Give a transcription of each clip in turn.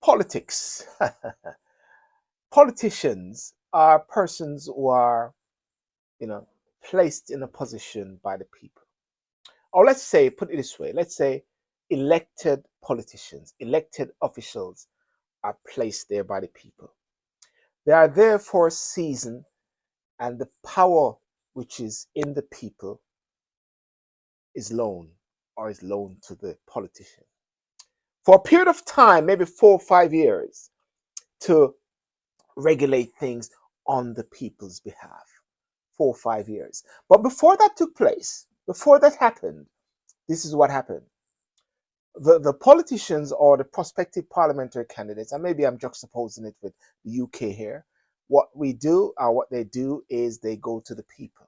Politics. Politicians are persons who are, you know, placed in a position by the people. Or let's say, put it this way, let's say elected politicians, elected officials are placed there by the people. They are there for a season, and the power which is in the people is loaned to the politician for a period of time, maybe 4 or 5 years, to regulate things on the people's behalf. 4 or 5 years. But before that took place, before that happened, this is what happened. The politicians or the prospective parliamentary candidates, and maybe I'm juxtaposing it with the UK here, what we do or what they do is they go to the people.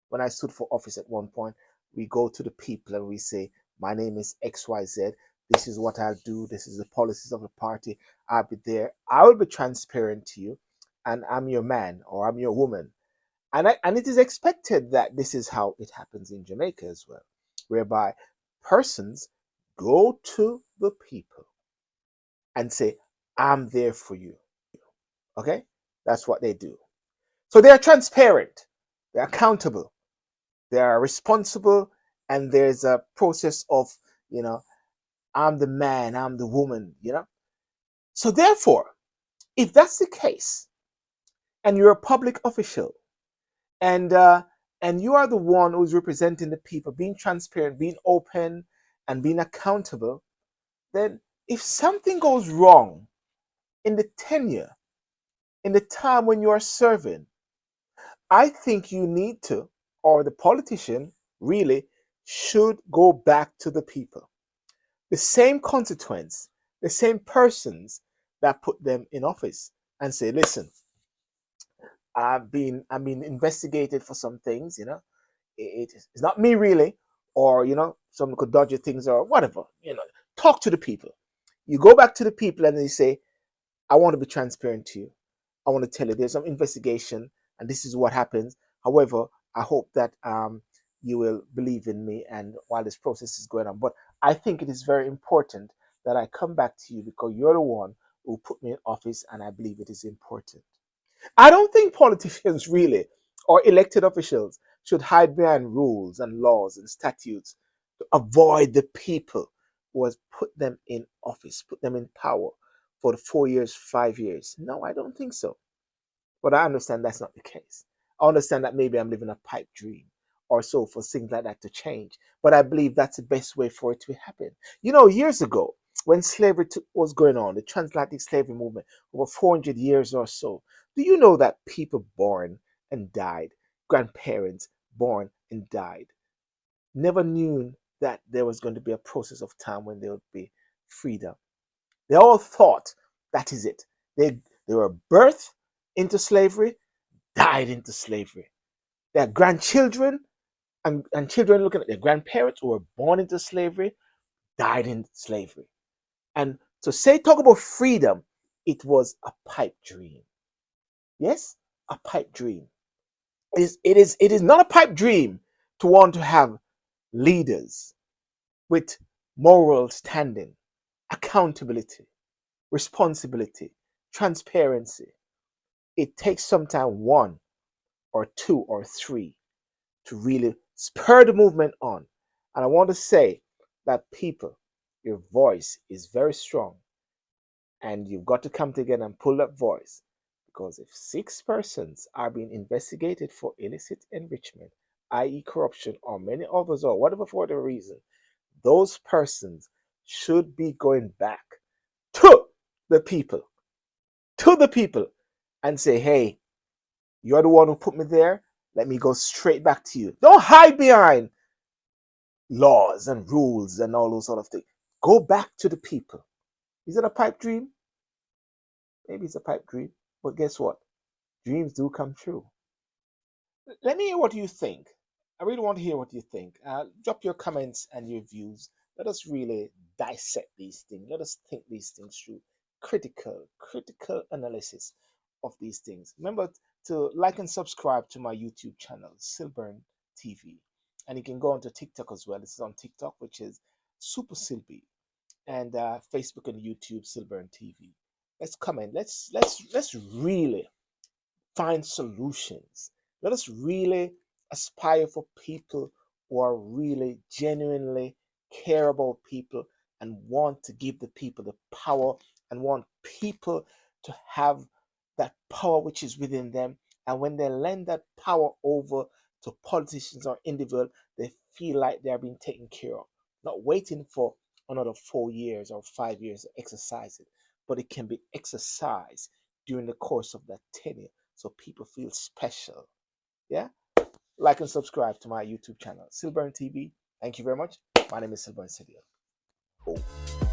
When I stood for office at one point, we go to the people and we say, my name is XYZ. This is what I'll do. This is the policies of the party. I'll be there. I will be transparent to you, and I'm your man or I'm your woman. And it is expected that this is how it happens in Jamaica as well, whereby persons go to the people and say, I'm there for you. Okay? That's what they do. So they are transparent, they're accountable, they are responsible, and there's a process of, you know, I'm the man, I'm the woman, you know. So therefore, if that's the case, and you're a public official, and you are the one who's representing the people, being transparent, being open, and being accountable, then if something goes wrong in the tenure, in the time when you are serving, I think you need to, or the politician really should go back to the people. The same consequence, the same persons that put them in office, and say, listen, I've been investigated for some things, you know. It's not me really, or you know, someone could dodge your things or whatever, you know. Talk to the people. You go back to the people and you say, I want to be transparent to you. I want to tell you there's some investigation and this is what happens. However, I hope that you will believe in me and while this process is going on. But I think it is very important that I come back to you because you're the one who put me in office and I believe it is important. I don't think politicians really or elected officials should hide behind rules and laws and statutes to avoid the people who has put them in office, put them in power for the 4 years, 5 years. No, I don't think so. But I understand that's not the case. I understand that maybe I'm living a pipe dream or so for things like that to change. But I believe that's the best way for it to happen. You know, years ago, when slavery was going on, the transatlantic slavery movement, over 400 years or so, do you know that people born and died, grandparents born and died, never knew that there was going to be a process of time when there would be freedom? They all thought that is it. They were birthed into slavery, died into slavery. Their grandchildren and children looking at their grandparents who were born into slavery, died in slavery. And to say, talk about freedom, it was a pipe dream. Yes, a pipe dream. It is not a pipe dream to want to have leaders with moral standing, accountability, responsibility, transparency. It takes sometimes one or two or three to really spur the movement on. And I want to say that people, your voice is very strong, and you've got to come together and pull that voice. Because if 6 persons are being investigated for illicit enrichment, i.e., corruption, or many others, or whatever for the reason, those persons should be going back to the people, to the people, and say, hey, you're the one who put me there. Let me go straight back to you. Don't hide behind laws and rules and all those sort of things. Go back to the people. Is it a pipe dream? Maybe it's a pipe dream. But guess what? Dreams do come true. Let me hear what you think. I really want to hear what you think. Drop your comments and your views. Let us really dissect these things. Let us think these things through. Critical analysis of these things. Remember to like and subscribe to my YouTube channel, Silburn TV. And you can go onto TikTok as well. This is on TikTok, which is Super Silby. and Facebook and YouTube, Silburn TV. Let's come in. Let's really find solutions. Let us really aspire for people who are really genuinely care about people and want to give the people the power and want people to have that power which is within them. And when they lend that power over to politicians or individuals, they feel like they're being taken care of. Not waiting for another 4 years or 5 years to exercise it, but it can be exercised during the course of that tenure so people feel special. Yeah? Like and subscribe to my YouTube channel, Silburn TV. Thank you very much. My name is Silburn Sidia. Oh.